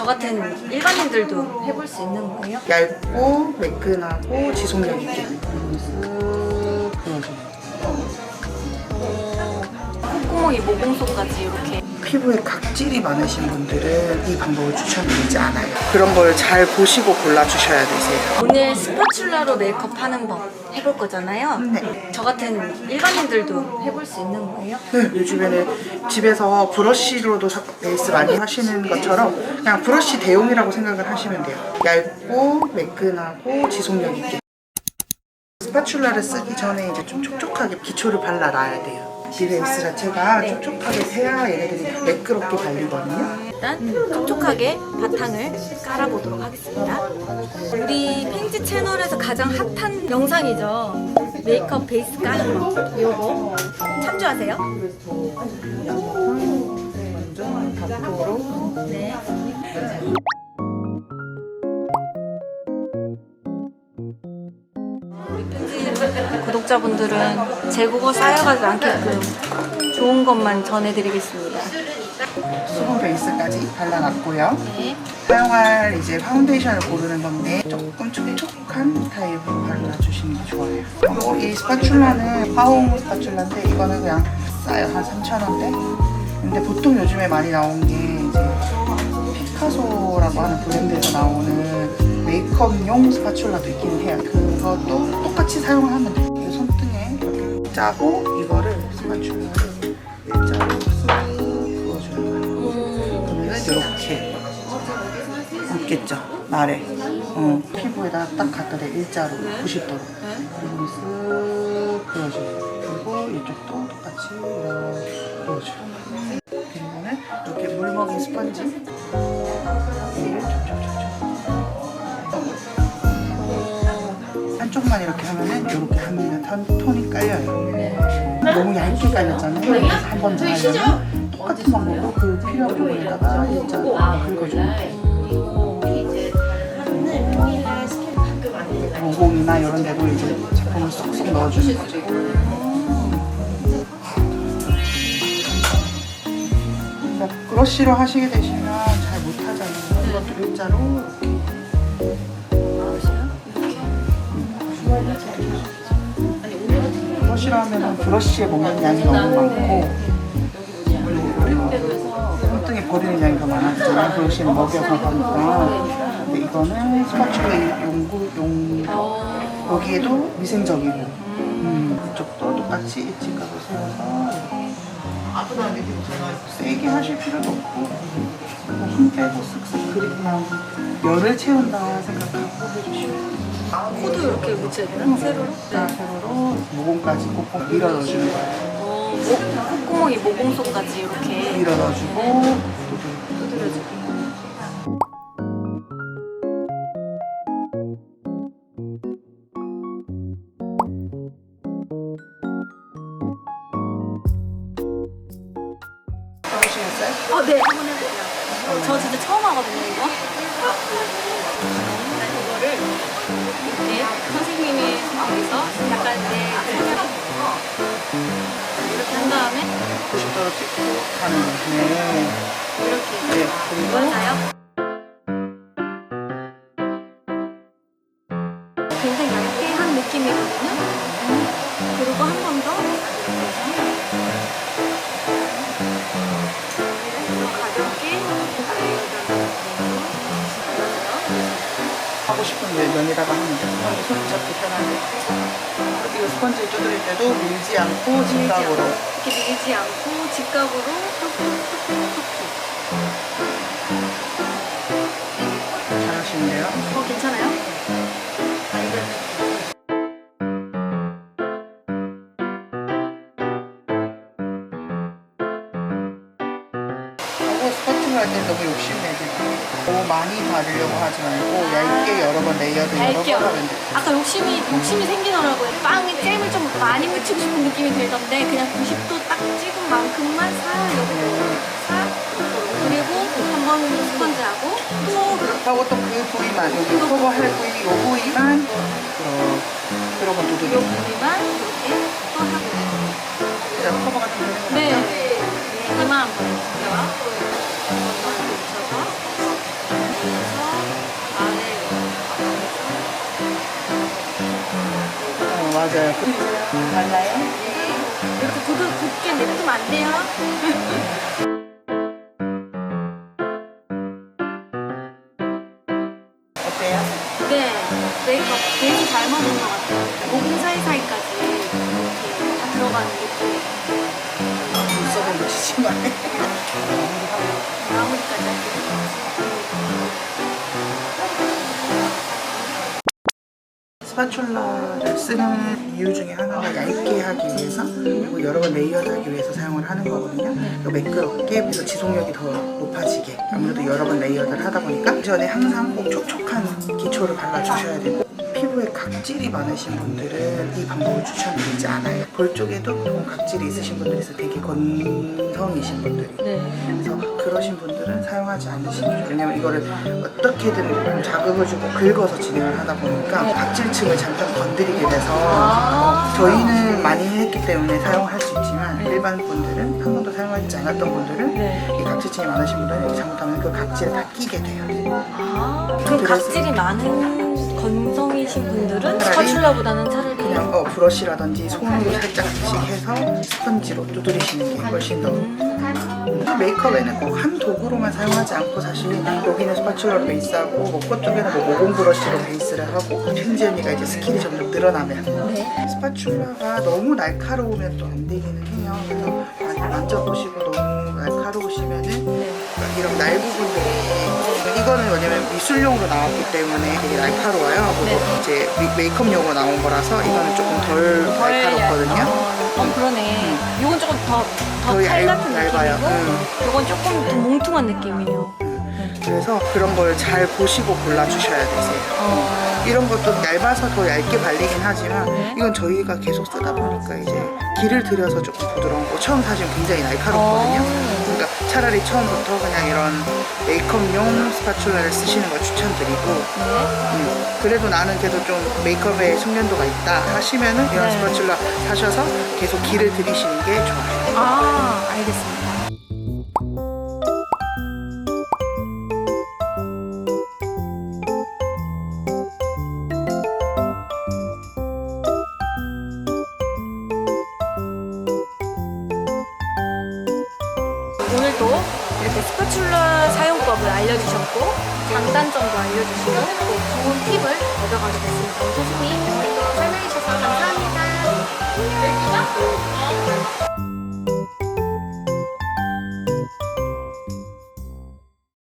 같은 일반인들도 해볼 수 있는 거예요? 얇고 매끈하고 지속력 있게 쓱 풀어줘요. 콧구멍이 모공속까지 이렇게. 피부에 각질이 많으신 분들은 이 방법을 추천드리지 않아요. 그런 걸 잘 보시고 골라주셔야 되세요. 오늘 스파츌라로 메이크업 하는 법 해볼 거잖아요. 네. 저 같은 일반인들도 해볼 수 있는 거예요? 네, 요즘에는 집에서 브러쉬로도 베이스 많이 하시는 것처럼 그냥 브러쉬 대용이라고 생각을 하시면 돼요. 얇고 매끈하고 지속력 있게. 스파츌라를 쓰기 전에 이제 좀 촉촉하게 기초를 발라놔야 돼요. 이 베이스 자체가 촉촉하게 세야 얘네들이 매끄럽게 발리거든요. 일단 촉촉하게 바탕을 깔아보도록 하겠습니다. 우리 핑지 채널에서 가장 핫한 영상이죠. 메이크업 베이스 까는 거. 요거 참조하세요. 완전 각도로. 네. 구독자분들은 재고가 쌓여가지 않게끔 좋은 것만 전해드리겠습니다. 수분 베이스까지 발라놨고요. 네. 사용할 이제 파운데이션을 고르는 건데 조금 촉촉한 타입으로 발라주시는 게 좋아요. 이 스파츌라는 화홍 스파츌라인데 이거는 그냥 싸요. 한 3,000원대. 근데 보통 요즘에 많이 나온 게 이제 피카소라고 하는 브랜드에서 나오는 메이크업용 스파츌라도 있긴 해요. 그것도 똑같이 사용을 하면 돼요. 손등에 이렇게 짜고 이거를 스파츌라를 일자로 쓱 부어주는 거예요. 그러면 이렇게 없겠죠, 말에. 피부에다 딱 갖다 대 일자로 90도로. 그리고 쓱 그어줘요. 그리고 이쪽도 똑같이 이렇게 그어줘요. 그리고는 이렇게 물먹인 스펀지 위를 촉촉촉촉. 한쪽만 이렇게 하면은 이렇게 하면 톤이 깔려요. 너무 얇게 깔렸잖아요. 그래서 한 번 더 하려면 똑같은 방법으로 그 필요한 부분에다가 일자로 긁어줘요. 모공이나 이런 데도 이제 제품을 쏙쏙 넣어주는 거죠. 그러니까 브러쉬로 하시게 되시면 잘 못하잖아요. 이것도 일자로 이렇게. 브러쉬로 하면 브러쉬에 먹는 양이 너무 많고 손등에 버리는 양이 더 많았잖아요. 브러쉬는 먹여서 하니까. 근데 이거는 스파츌라 용 여기에도 위생적이고 이쪽도 똑같이 일직각을 세워서 이렇게 세게 하실 필요도 없고 힘 빼고 쓱쓱 그리고 열을 채운다 생각하고 해주시면 코도 이렇게 묻혀야 되나? 세로로? 세로로 모공까지 꼭꼭 밀어 넣어주는 거예요. 콧구멍이 모공속까지 이렇게 밀어 넣어주고 두드려주고. 해보시겠어요? 네, 한번 해볼게요. 저 진짜 처음 하거든요, 이거. 이거를 이렇게 선생님이 여기서 약간 이렇게 한 다음에 90도로 찍고 가는 거예요. 이렇게 네. 그리고 맞아요? 굉장히 얇게 한 느낌이거든요. 그리고 한 번 더 가볍게 하고 싶은 면에다가 하면 돼요. 손 잡기 편한데. 이거 스펀지 두드릴 때도 밀지 않고 직각으로. 이렇게 밀지 않고 직각으로 톡톡톡톡톡. 잘하시는데요? 괜찮아요? 하고 스파츌라 할 때 너무 욕심내지 마세요. 너무 많이 바르려고 하지 말고 얇게 여러 번 레이어드 여러 번 하면 돼요. 아까 욕심이 생기더라고요. 빵에 잼을 좀 많이 묻히고 싶은 느낌이 들던데 그냥 90도 딱 찍은 만큼만 싹 그리고 한 번 스펀지하고 또 하고 또 그 부위만 여기 커버할 부위 이 부위만 여러 번 이 두드리고 부위만 이렇게 또 하고 진짜 커버가 되는 거 네. 이만 묻혀서 맞아요. 달라요? 이렇게 곱게 냅두면 안 돼요. 어때요? 네, 메이크업 되게 잘 맞는 것 같아요. 모공 사이사이까지 이렇게 다 들어가는 느낌. 눈썹에 묻히지 마요. 마무리까지 할게요. 스파츌라를 쓰는 이유 중에 하나가 얇게 하기 위해서 그리고 여러 번 레이어드 하기 위해서 사용을 하는 거거든요. 매끄럽게 그래서 지속력이 더 높아지게 아무래도 여러 번 레이어드를 하다 보니까 그 전에 항상 꼭 촉촉한 기초를 발라주셔야 되고 피부에 각질이 많으신 분들은 이 방법을 추천드리지 않아요. 볼 쪽에도 보통 각질이 있으신 분들이 있어서 되게 건성이신 분들이 그래서 그러신 분들은 사용하지 않으시는 게 좋아요. 왜냐면 이거를 어떻게든 자극을 주고 긁어서 진행을 하다 보니까 각질층을 잠깐 건드리게 돼서 저희는 많이 했기 때문에 사용할 수 있지만 일반 분들은 한 번도 사용하지 않았던 분들은 이 각질층이 많으신 분들은 이렇게 잘못하면 그 각질을 다 끼게 돼요. 그럼 그래서- 각질이 많은 건성이신 분들은 차라리 스파츌라보다는 차라리 그냥 브러쉬라든지 손으로 살짝씩 해서 스펀지로 두드리시는 게 훨씬 더 메이크업에는 꼭 한 도구로만 사용하지 않고 사실 여기는 스파츌라로 베이스하고 뭐 끝쪽에는 뭐 모공 브러쉬로 베이스를 하고 현지 언니가 이제 스킬이 점점 늘어나면 스파츌라가 너무 날카로우면 또 안 되기는 해요. 그래서 많이 만져보시고 너무 날카로우시면은 이런 날 부분들이 이거는 왜냐면 미술용으로 나왔기 때문에 되게 날카로워요. 그리고 이제 메이크업용으로 나온 거라서 이거는 조금 덜 날카롭거든요. 그러네. 이건 조금 더 더 칼 같은 얇아요. 느낌이고 이건 조금 더 뭉퉁한 느낌이에요. 그래서 그런 걸 잘 보시고 골라주셔야 되세요. 이런 것도 얇아서 더 얇게 발리긴 하지만 이건 저희가 계속 쓰다 보니까 이제 기를 들여서 조금 부드러운 거 처음 사시면 굉장히 날카롭거든요. 그러니까 차라리 처음부터 그냥 이런 메이크업용 스파츌라를 쓰시는 걸 추천드리고 그래도 나는 그래도 좀 메이크업에 숙련도가 있다 하시면은 이런 스파츌라 사셔서 계속 기를 들이시는 게 좋아요. 알겠습니다. 오늘도 이렇게 스파츌라 사용법을 알려주셨고 장단점도 알려주시고 또 좋은 팁을 얻어가게 됐습니다. 교수님 오늘도 설명해주셔서 감사합니다.